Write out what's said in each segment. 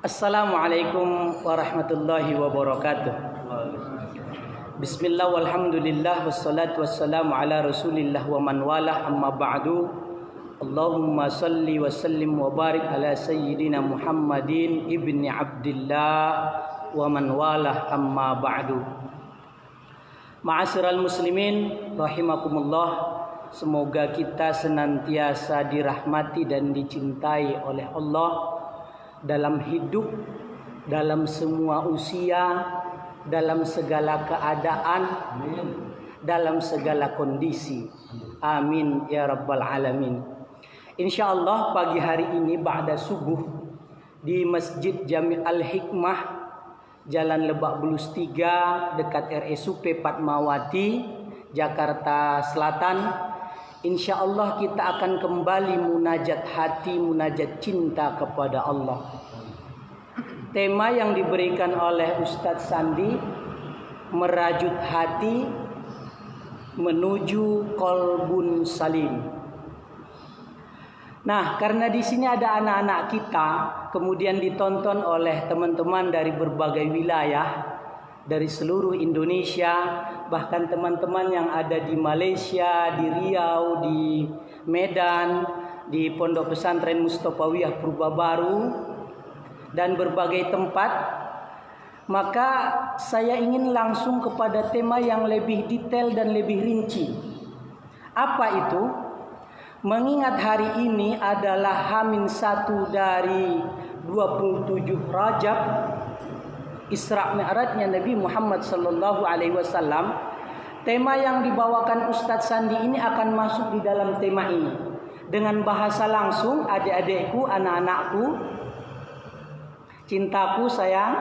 Assalamualaikum warahmatullahi wabarakatuh. Bismillah walhamdulillah wassalatu wassalamu ala rasulillah wa man walah amma ba'du. Allahumma salli wa sallim wa barik ala sayyidina Muhammadin ibni Abdillah wa man walah amma ba'du. Ma'asyiral muslimin rahimakumullah. Semoga kita senantiasa dirahmati dan dicintai oleh Allah dalam hidup, dalam semua usia, dalam segala keadaan, dalam segala kondisi. Amin ya rabbal alamin. Insyaallah pagi hari ini ba'da subuh di Masjid Jami' Al-Hikmah, Jalan Lebak Bulus 3 dekat RSUP Fatmawati, Jakarta Selatan. InsyaAllah kita akan kembali munajat hati, munajat cinta kepada Allah. Tema yang diberikan oleh Ustadz Sandi, merajut hati menuju qalbun salim. Nah, karena di sini ada anak-anak kita, kemudian ditonton oleh teman-teman dari berbagai wilayah, dari seluruh Indonesia, bahkan teman-teman yang ada di Malaysia, di Riau, di Medan, di Pondok Pesantren Mustofawiyah Purba Baru, dan berbagai tempat. Maka saya ingin langsung kepada tema yang lebih detail dan lebih rinci. Apa itu? Mengingat hari ini adalah H-1 dari 27 Rajab, Isra Mi'rajnya Nabi Muhammad sallallahu alaihi wasallam. Tema yang dibawakan Ustadz Sandi ini akan masuk di dalam tema ini. Dengan bahasa langsung, adik-adikku, anak-anakku, cintaku, sayang.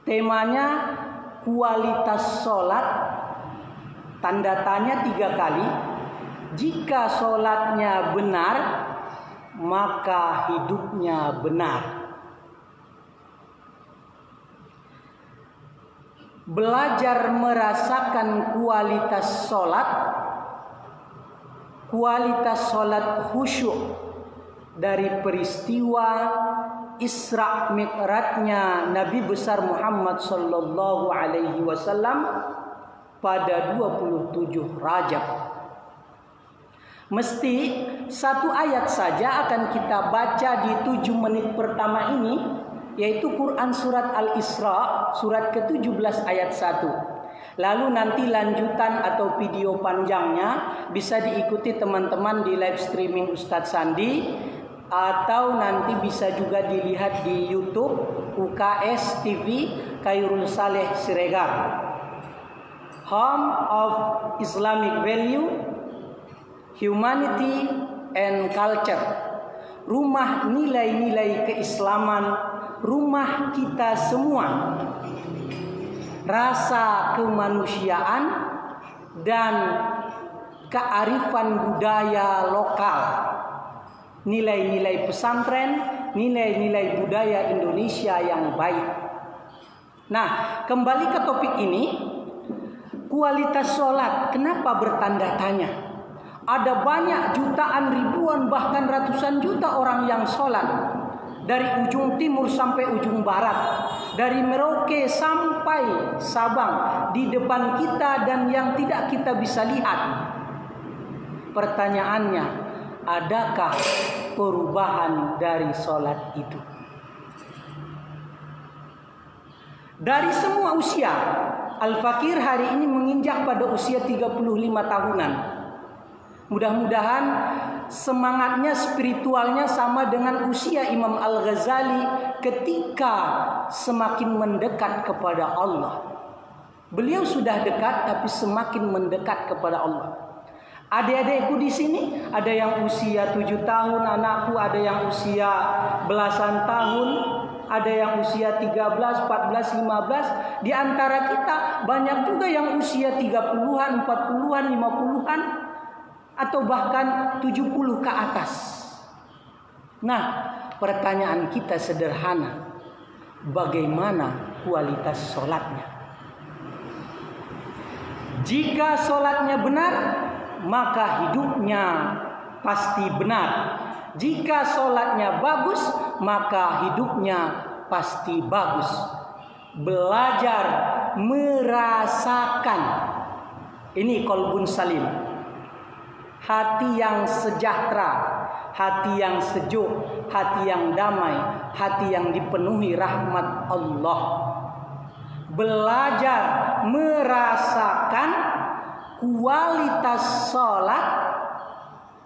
Temanya kualitas sholat. Tanda tanya 3 kali. Jika sholatnya benar, maka hidupnya benar. Belajar merasakan kualitas sholat khusyuk dari peristiwa Isra Mi'rajnya Nabi besar Muhammad sallallahu alaihi wasallam pada 27 Rajab. Mesti satu ayat saja akan kita baca di 7 menit pertama ini, yaitu Quran surat Al-Isra surat ke-17 ayat 1. Lalu nanti lanjutan atau video panjangnya bisa diikuti teman-teman di live streaming Ustadz Sandi, atau nanti bisa juga dilihat di YouTube UKS TV Khairul Saleh Siregar. Home of Islamic Value, Humanity and Culture. Rumah nilai-nilai keislaman, rumah kita semua, rasa kemanusiaan dan kearifan budaya lokal, nilai-nilai pesantren, nilai-nilai budaya Indonesia yang baik. Nah, kembali ke topik ini, kualitas sholat. Kenapa bertanda tanya? Ada banyak jutaan, ribuan, bahkan ratusan juta orang yang sholat. Dari ujung timur sampai ujung barat, dari Merauke sampai Sabang, di depan kita dan yang tidak kita bisa lihat. Pertanyaannya, adakah perubahan dari sholat itu? Dari semua usia, Al-Fakir hari ini menginjak pada usia 35 tahunan. Mudah-mudahan semangatnya, spiritualnya sama dengan usia Imam Al-Ghazali ketika semakin mendekat kepada Allah. Beliau sudah dekat tapi semakin mendekat kepada Allah. Adik-adikku di sini ada yang usia 7 tahun anakku, ada yang usia belasan tahun, ada yang usia 13, 14, 15. Di antara kita banyak juga yang usia 30-an, 40-an, 50-an, atau bahkan 70 ke atas. Nah, pertanyaan kita sederhana. Bagaimana kualitas sholatnya? Jika sholatnya benar, maka hidupnya pasti benar. Jika sholatnya bagus, maka hidupnya pasti bagus. Belajar merasakan. Ini qalbun salim. Hati yang sejahtera, hati yang sejuk, hati yang damai, hati yang dipenuhi rahmat Allah. Belajar merasakan kualitas sholat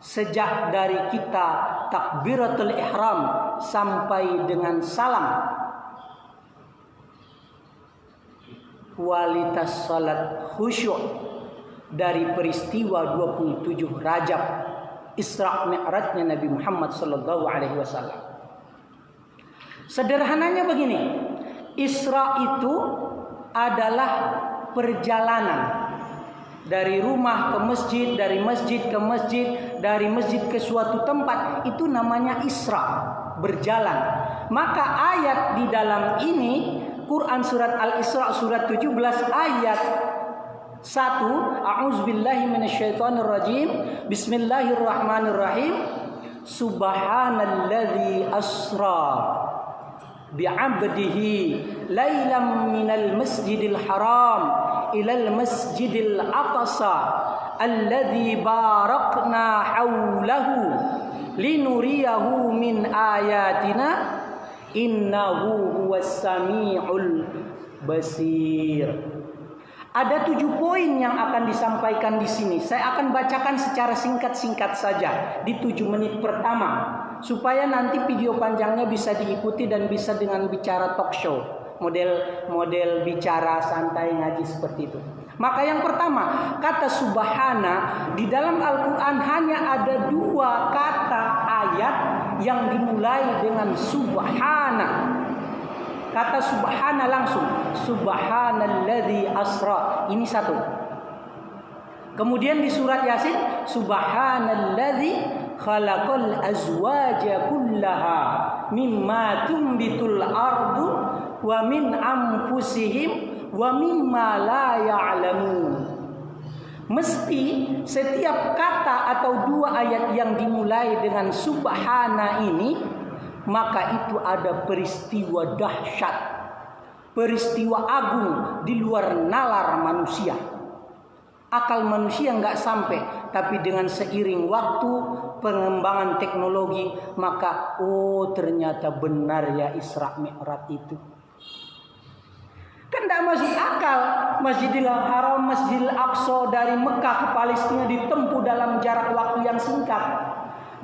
sejak dari kita takbiratul ihram sampai dengan salam. Kualitas salat khusyuk dari peristiwa 27 Rajab Isra Mi'rajnya Nabi Muhammad sallallahu alaihi wasallam. Sederhananya begini, Isra itu adalah perjalanan dari rumah ke masjid, dari masjid ke masjid, dari masjid ke suatu tempat, itu namanya Isra, berjalan. Maka ayat di dalam ini Quran surat Al-Isra surat 17 ayat 1, A'udzubillahi minasyaitonirrajim. Bismillahirrahmanirrahim. Subhanalladzi asra bi'abdihi lailam minal masjidil haram ilal masjidil aqsa alladzi barakna haulahu linuriyahu min ayatina innahu huwas samiul basir. Ada 7 poin yang akan disampaikan di sini. Saya akan bacakan secara singkat-singkat saja di 7 menit pertama, supaya nanti video panjangnya bisa diikuti dan bisa dengan bicara talk show, model bicara santai ngaji seperti itu. Maka yang pertama, kata subhana di dalam Al-Quran hanya ada 2 kata ayat yang dimulai dengan subhana. Kata subhana langsung, subhanalladzi asra. Ini 1. Kemudian di surat Yasin, subhanalladzi khalaqal azwaja kullaha mimma tumbitul ardu wa min anfusihim wa mimma la ya'lamun. Mesti setiap kata atau 2 ayat yang dimulai dengan subhana ini, maka itu ada peristiwa dahsyat, peristiwa agung di luar nalar manusia. Akal manusia nggak sampai, tapi dengan seiring waktu pengembangan teknologi, maka ternyata benar ya Isra Mi'raj itu. Kan tidak masuk akal. Masjidil Haram, Masjidil Aqsa dari Mekah ke Palestina ditempuh dalam jarak waktu yang singkat.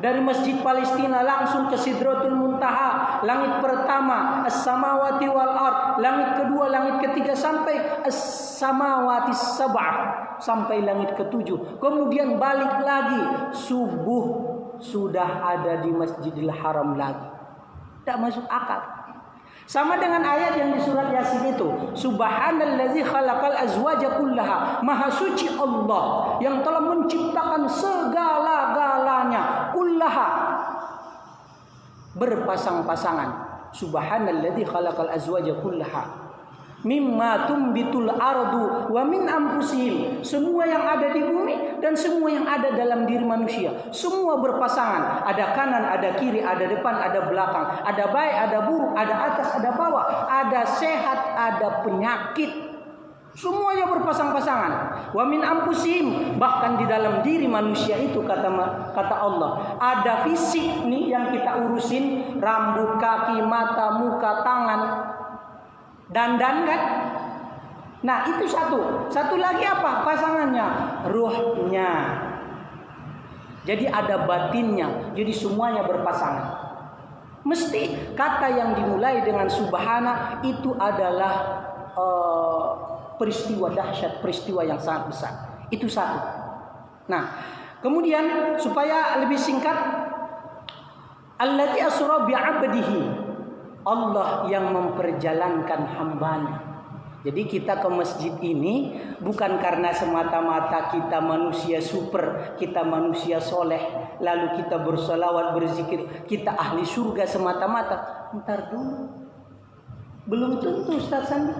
Dari Masjid Palestina langsung ke Sidratul Muntaha, langit pertama as-samawati wal ard, langit kedua, langit ketiga, sampai as-samawati sab'ah, sampai langit ketujuh. Kemudian balik lagi, subuh sudah ada di Masjidil Haram lagi. Tidak masuk akal. Sama dengan ayat yang di surat Yasin itu, subhanalladzi khalaqal azwaja kullaha, maha suci Allah yang telah menciptakan segala-galanya, kullaha, berpasang-pasangan. Subhanalladzi khalaqal azwaja kullaha mimma tumbitul ardu wa min anfusihim, semua yang ada di bumi dan semua yang ada dalam diri manusia, semua berpasangan. Ada kanan, ada kiri, ada depan, ada belakang, ada baik, ada buruk, ada atas, ada bawah, ada sehat, ada penyakit, semuanya berpasang-pasangan. Wa min anfusihim, bahkan di dalam diri manusia itu kata Allah ada fisik nih yang kita urusin, rambut, kaki, mata, muka, tangan, dandan kan. Nah itu satu lagi apa pasangannya? Ruhnya. Jadi ada batinnya. Jadi semuanya berpasangan. Mesti kata yang dimulai dengan subhana itu adalah peristiwa dahsyat, peristiwa yang sangat besar. Itu 1. Nah kemudian supaya lebih singkat, allati asra bi'abdihi, Allah yang memperjalankan hambanya. Jadi kita ke masjid ini bukan karena semata-mata kita manusia super, kita manusia soleh, lalu kita bersolawat, berzikir, kita ahli surga semata-mata. Ntar dulu, belum tentu Ustaz Sandi.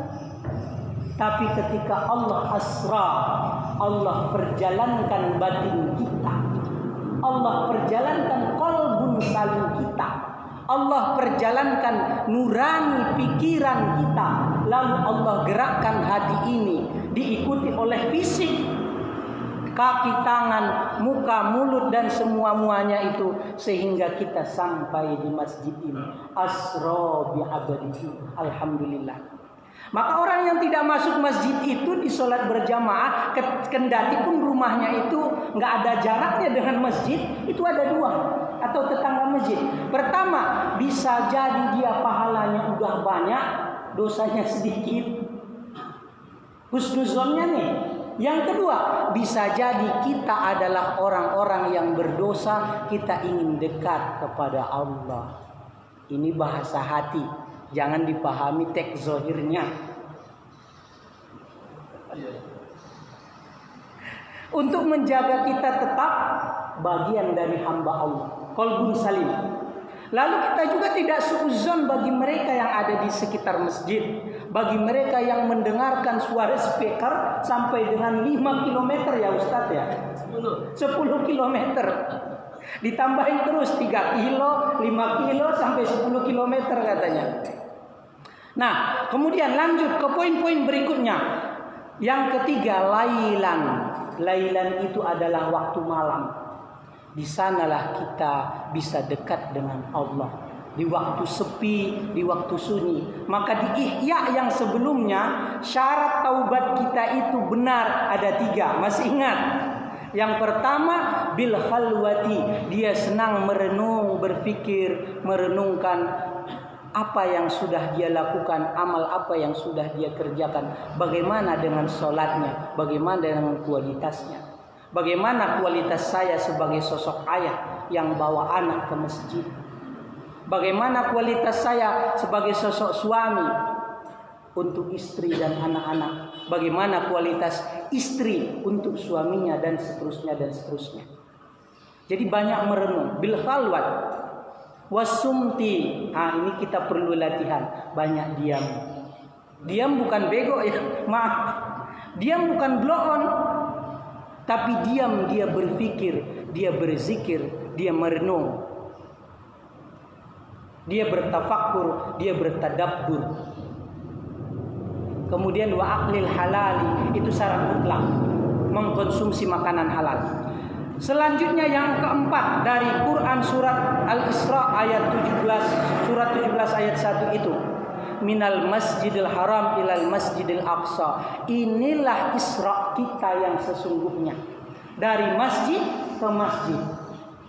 Tapi ketika Allah asra, Allah perjalankan batin kita, Allah perjalankan qalbun salin kita. Allah perjalankan nurani pikiran kita, lalu Allah gerakkan hati ini diikuti oleh fisik, kaki, tangan, muka, mulut dan semua-muanya itu, sehingga kita sampai di masjid ini. Asra bi abadihi. Alhamdulillah. Maka orang yang tidak masuk masjid itu di sholat berjamaah, kendati pun rumahnya itu nggak ada jaraknya dengan masjid, itu ada dua atau tetangga masjid. Pertama, bisa jadi dia pahalanya udah banyak, dosanya sedikit. Husnuzonnya nih. Yang kedua, bisa jadi kita adalah orang-orang yang berdosa, kita ingin dekat kepada Allah. Ini bahasa hati, jangan dipahami teks zahirnya. Untuk menjaga kita tetap bagian dari hamba Allah, qalbun salim. Lalu kita juga tidak suudzon bagi mereka yang ada di sekitar masjid, bagi mereka yang mendengarkan suara speaker sampai dengan 5 km ya Ustadz ya, 10 km. Ditambahin terus 3 kilo, 5 kilo sampai 10 km katanya. Nah, kemudian lanjut ke poin-poin berikutnya. Yang ketiga, lailan. Lailan itu adalah waktu malam. Di sanalah kita bisa dekat dengan Allah. Di waktu sepi, di waktu sunyi. Maka di Ihya yang sebelumnya, syarat taubat kita itu benar ada 3. Masih ingat? Yang pertama, bil khalwati. Dia senang merenung, berpikir, merenungkan apa yang sudah dia lakukan, amal apa yang sudah dia kerjakan. Bagaimana dengan sholatnya, bagaimana dengan kualitasnya. Bagaimana kualitas saya sebagai sosok ayah yang bawa anak ke masjid. Bagaimana kualitas saya sebagai sosok suami untuk istri dan anak-anak. Bagaimana kualitas istri untuk suaminya dan seterusnya dan seterusnya. Jadi banyak merenung. Bil khalwat wasumti. Ini kita perlu latihan. Banyak diam. Diam bukan bego ya. Maaf. Diam bukan blow on. Tapi diam dia berpikir, dia berzikir, dia merenung. Dia bertafakkur, dia bertadabbur. Kemudian wa aklil halali, itu syarat mutlak, mengkonsumsi makanan halal. Selanjutnya yang keempat dari Quran surat Al-Isra ayat 17, surat 17 ayat 1 itu. Minal masjidil haram ilal masjidil aqsa. Inilah Isra kita yang sesungguhnya. Dari masjid ke masjid.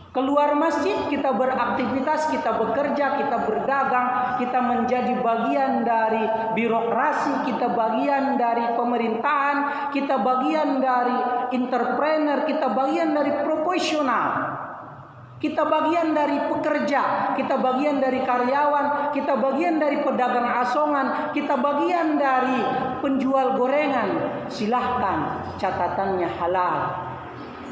Keluar masjid kita beraktivitas, kita bekerja, kita berdagang, kita menjadi bagian dari birokrasi, kita bagian dari pemerintahan, kita bagian dari entrepreneur, kita bagian dari profesional. Kita bagian dari pekerja, kita bagian dari karyawan, kita bagian dari pedagang asongan, kita bagian dari penjual gorengan. Silahkan catatannya halal.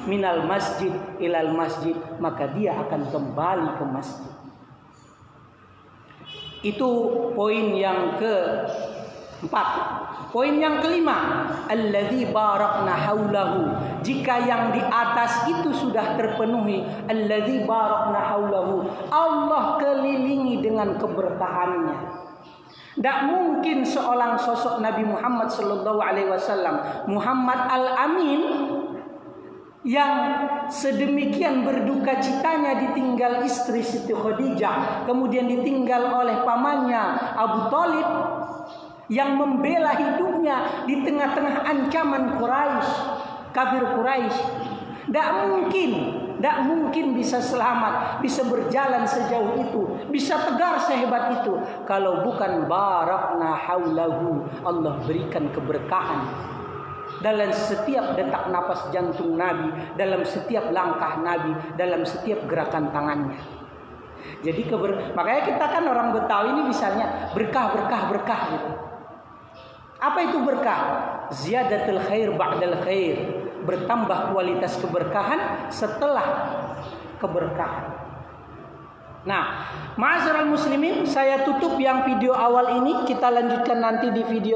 Minal masjid ilal masjid, maka dia akan kembali ke masjid. Itu poin yang keempat. Poin yang kelima, alladzi barakna haulahu. Jika yang di atas itu sudah terpenuhi, alladzi barakna haulahu, Allah kelilingi dengan keberkahannya. Tidak mungkin seorang sosok Nabi Muhammad sallallahu alaihi wasallam, Muhammad Al-Amin, yang sedemikian berduka citanya ditinggal istri Siti Khadijah, kemudian ditinggal oleh pamannya Abu Thalib, yang membela hidupnya di tengah-tengah ancaman Quraisy, kafir Quraisy. Tidak mungkin bisa selamat, bisa berjalan sejauh itu, bisa tegar sehebat itu, kalau bukan barakna haulahu, Allah berikan keberkahan dalam setiap detak napas jantung Nabi, dalam setiap langkah Nabi, dalam setiap gerakan tangannya. Jadi makanya kita kan orang Betawi ini misalnya berkah gitu. Apa itu berkah? Ziyadatul khair ba'dal khair. Bertambah kualitas keberkahan setelah keberkahan. Nah, ma'asyiral muslimin, saya tutup yang video awal ini, kita lanjutkan nanti di video